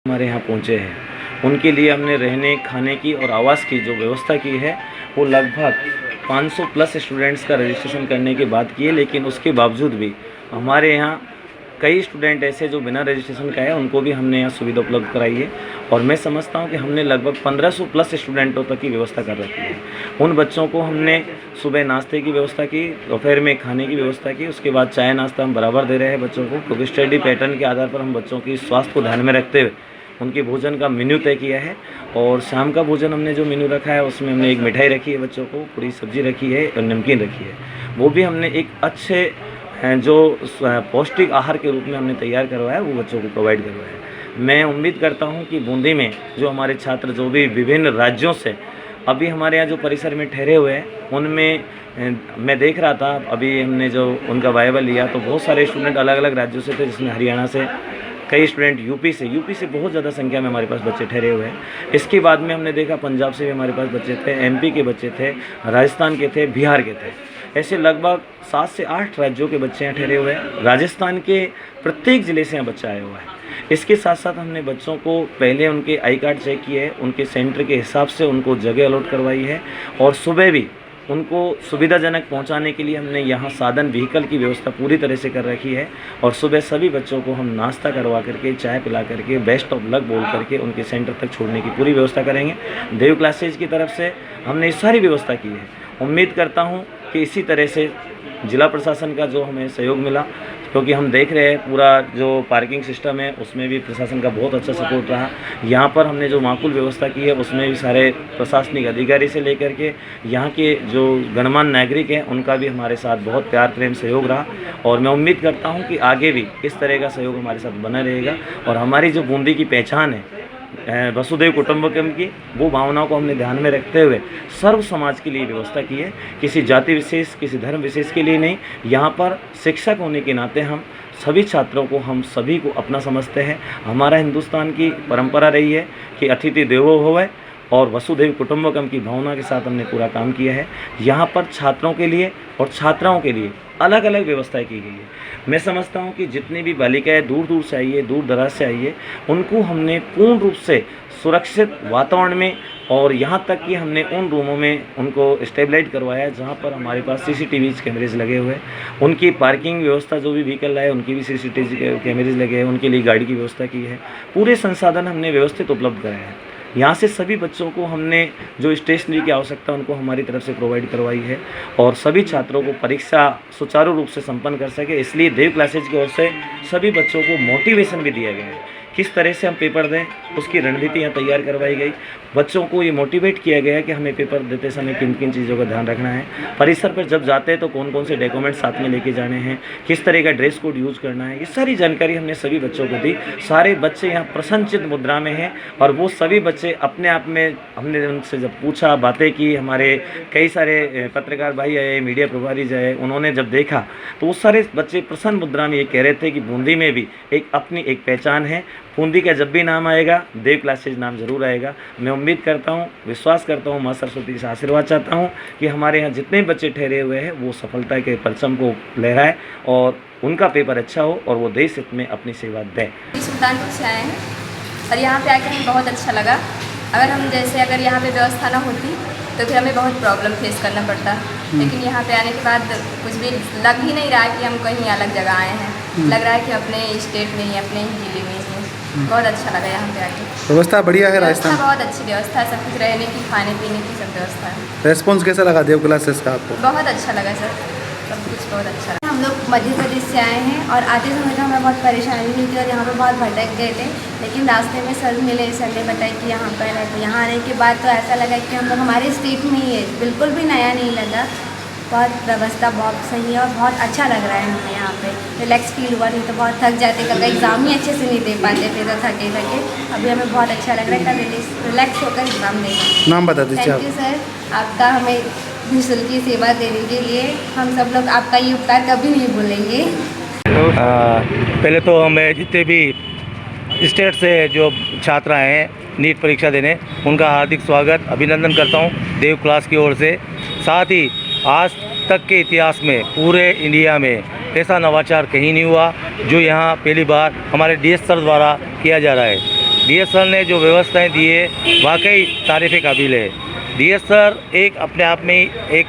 हमारे यहाँ पहुँचे हैं, उनके लिए हमने रहने खाने की और आवास की जो व्यवस्था की है वो लगभग 500 प्लस स्टूडेंट्स का रजिस्ट्रेशन करने की बात की है। लेकिन उसके बावजूद भी हमारे यहाँ कई स्टूडेंट ऐसे जो बिना रजिस्ट्रेशन का है, उनको भी हमने यहाँ सुविधा उपलब्ध कराई है। और मैं समझता हूँ कि हमने लगभग 1500 प्लस स्टूडेंटों तक की व्यवस्था कर रखी है। उन बच्चों को हमने सुबह नाश्ते की व्यवस्था की, दोपहर में खाने की व्यवस्था की, उसके बाद चाय नाश्ता हम बराबर दे रहे हैं बच्चों को, क्योंकि स्टडी पैटर्न के आधार पर हम बच्चों की स्वास्थ्य को ध्यान में रखते हुए उनके भोजन का मेन्यू तय किया है। और शाम का भोजन हमने जो मेन्यू रखा है उसमें हमने एक मिठाई रखी है बच्चों को, पूरी सब्जी रखी है और नमकीन रखी है। वो भी हमने एक अच्छे जो पौष्टिक आहार के रूप में हमने तैयार करवाया है, वो बच्चों को प्रोवाइड करवाया है। मैं उम्मीद करता हूँ कि बूंदी में जो हमारे छात्र जो भी विभिन्न राज्यों से अभी हमारे यहाँ जो परिसर में ठहरे हुए हैं, उनमें मैं देख रहा था, अभी हमने जो उनका वाइवा लिया तो बहुत सारे स्टूडेंट अलग अलग राज्यों से थे, जिसमें हरियाणा से, कई स्टूडेंट यूपी से बहुत ज़्यादा संख्या में हमारे पास बच्चे ठहरे हुए हैं। इसके बाद में हमने देखा पंजाब से भी हमारे पास बच्चे थे, एमपी के बच्चे थे, राजस्थान के थे, बिहार के थे। ऐसे लगभग 7 से 8 राज्यों के बच्चे यहाँ ठहरे हुए हैं। राजस्थान के प्रत्येक ज़िले से यहाँ बच्चा आया हुआ है। इसके साथ साथ हमने बच्चों को पहले उनके आई कार्ड चेक किए हैं, उनके सेंटर के हिसाब से उनको जगह अलॉट करवाई है। और सुबह भी उनको सुविधाजनक पहुंचाने के लिए हमने यहाँ साधन व्हीकल की व्यवस्था पूरी तरह से कर रखी है। और सुबह सभी बच्चों को हम नाश्ता करवा करके, चाय पिला करके, बेस्ट ऑफ लक बोल करके उनके सेंटर तक छोड़ने की पूरी व्यवस्था करेंगे। देव क्लासेज की तरफ से हमने ये सारी व्यवस्था की है। उम्मीद करता हूँ कि इसी तरह से जिला प्रशासन का जो हमें सहयोग मिला, क्योंकि हम देख रहे हैं पूरा जो पार्किंग सिस्टम है उसमें भी प्रशासन का बहुत अच्छा सपोर्ट रहा। यहाँ पर हमने जो माकूल व्यवस्था की है उसमें भी सारे प्रशासनिक अधिकारी से लेकर के यहाँ के जो गणमान्य नागरिक हैं उनका भी हमारे साथ बहुत प्यार प्रेम सहयोग रहा। और मैं उम्मीद करता हूँ कि आगे भी इस तरह का सहयोग हमारे साथ बना रहेगा। और हमारी जो बूंदी की पहचान है वसुधैव कुटुंबकम की, वो भावनाओं को हमने ध्यान में रखते हुए सर्व समाज के लिए व्यवस्था की है, किसी जाति विशेष, किसी धर्म विशेष के लिए नहीं। यहाँ पर शिक्षक होने के नाते हम सभी छात्रों को, हम सभी को अपना समझते हैं। हमारा हिंदुस्तान की परंपरा रही है कि अतिथि देवो भव, और वसुधैव कुटुंबकम की भावना के साथ हमने पूरा काम किया है। यहाँ पर छात्रों के लिए और छात्राओं के लिए अलग अलग व्यवस्थाएं की गई है। मैं समझता हूँ कि जितनी भी बालिकाएं दूर दूर से आई है, दूर दराज से आई है, उनको हमने पूर्ण रूप से सुरक्षित वातावरण में, और यहाँ तक कि हमने उन रूमों में उनको स्टेबलाइज करवाया है जहाँ पर हमारे पास सीसीटीवी कैमरेज लगे हुए हैं। उनकी पार्किंग व्यवस्था, जो भी व्हीकल है उनकी भी सीसीटीवी कैमरेज लगे हैं, उनके लिए गाड़ी की व्यवस्था की है। पूरे संसाधन हमने व्यवस्थित उपलब्ध कराए हैं। यहाँ से सभी बच्चों को हमने जो स्टेशनरी की आवश्यकता उनको हमारी तरफ से प्रोवाइड करवाई है। और सभी छात्रों को परीक्षा सुचारू रूप से संपन्न कर सके, इसलिए देव क्लासेज की ओर से सभी बच्चों को मोटिवेशन भी दिया गया है। किस तरह से हम पेपर दें उसकी रणनीति यहाँ तैयार करवाई गई। बच्चों को ये मोटिवेट किया गया है कि हमें पेपर देते समय किन किन चीज़ों का ध्यान रखना है, परिसर पर जब जाते हैं तो कौन कौन से डॉक्यूमेंट साथ में लेके जाने हैं, किस तरह का ड्रेस कोड यूज़ करना है, ये सारी जानकारी हमने सभी बच्चों को दी। सारे बच्चे यहाँ प्रसन्नचित्त मुद्रा में हैं। और वो सभी बच्चे अपने आप में, हमने उनसे जब पूछा, बातें की, हमारे कई सारे पत्रकार भाई आए, मीडिया प्रभारी आए, उन्होंने जब देखा तो वो सारे बच्चे प्रसन्न मुद्रा में ये कह रहे थे कि बूंदी में भी एक अपनी एक पहचान है। बूंदी का जब भी नाम आएगा देव क्लासेज नाम जरूर आएगा। मैं उम्मीद करता हूँ, विश्वास करता हूँ, माँ सरस्वती से आशीर्वाद चाहता हूँ कि हमारे यहाँ जितने बच्चे ठहरे हुए हैं वो सफलता के परचम को लहराए और उनका पेपर अच्छा हो और वो देश हित में अपनी सेवा दें। सुल्तानपुर से आए हैं और यहाँ पे आकर हमें बहुत अच्छा लगा। अगर यहाँ पे व्यवस्था ना होती तो फिर हमें बहुत प्रॉब्लम फेस करना पड़ता, लेकिन यहाँ पे आने के बाद कुछ भी लग ही नहीं रहा है कि हम कहीं अलग जगह आए हैं। लग रहा है कि अपने स्टेट में ही, अपने ही जिले में ही। बहुत अच्छा लगा यहाँ पे आके। व्यवस्था बढ़िया है राजस्थान, बहुत अच्छी व्यवस्था है, सब कुछ रहने की, खाने पीने की सब व्यवस्था है। रेस्पॉन्स कैसा लगा देव क्लासेस का आपको? बहुत अच्छा लगा सर, सब कुछ बहुत अच्छा लगा। हम लोग मध्य प्रदेश से आए हैं और आते समय तो हमें बहुत परेशानी हुई थी और यहाँ पर बहुत भटक गए थे, लेकिन रास्ते में सर मिले, सर ने बताया कि यहाँ पर है। तो यहाँ आने के बाद तो ऐसा लगा कि हम लोग हमारे स्टेट में ही है, बिल्कुल भी नया नहीं लगा। बहुत व्यवस्था बहुत सही है और बहुत अच्छा लग रहा है हमें यहाँ पे। रिलैक्स फील हुआ, नहीं तो बहुत थक जाते, कभी एग्ज़ाम ही अच्छे से नहीं दे पाते थे तो थके। अभी हमें बहुत अच्छा लग रहा है, कभी रिलैक्स होकर एग्ज़ाम देंगे। नाम बता दीजिए आप। थैंक यू सर, आपका हमें निःशुल्क की सेवा देने के लिए। हम सब लोग आपका ये उपकार कभी नहीं भूलेंगे। पहले तो हमें जितने भी स्टेट से जो छात्र आए हैं नीट परीक्षा देने, उनका हार्दिक स्वागत अभिनंदन करता हूं देव क्लास की ओर से। साथ ही आज तक के इतिहास में पूरे इंडिया में ऐसा नवाचार कहीं नहीं हुआ जो यहाँ पहली बार हमारे डीएस सर द्वारा किया जा रहा है। डीएस सर ने जो व्यवस्थाएं दी है वाकई तारीफ़ काबिल है। डीएस सर एक अपने आप में ही एक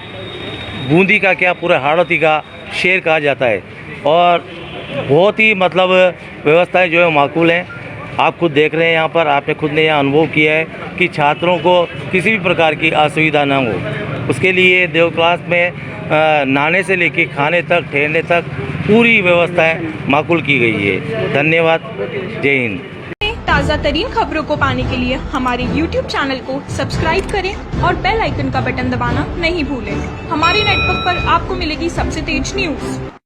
बूंदी का क्या पूरे हाड़ौती का शेर कहा जाता है और बहुत ही मतलब व्यवस्थाएं जो है माकूल हैं। आप खुद देख रहे हैं यहाँ पर, आपने खुद ने यहाँ अनुभव किया है कि छात्रों को किसी भी प्रकार की असुविधा ना हो। उसके लिए देव क्लास में नहाने से लेकर खाने तक, ठहरने तक पूरी व्यवस्थाएं माकूल की गई है। धन्यवाद। जय हिंद। ताज़ा तरीन खबरों को पाने के लिए हमारे YouTube चैनल को सब्सक्राइब करें और बेल आइकन का बटन दबाना नहीं भूलें। हमारे नेटवर्क पर आपको मिलेगी सबसे तेज न्यूज़।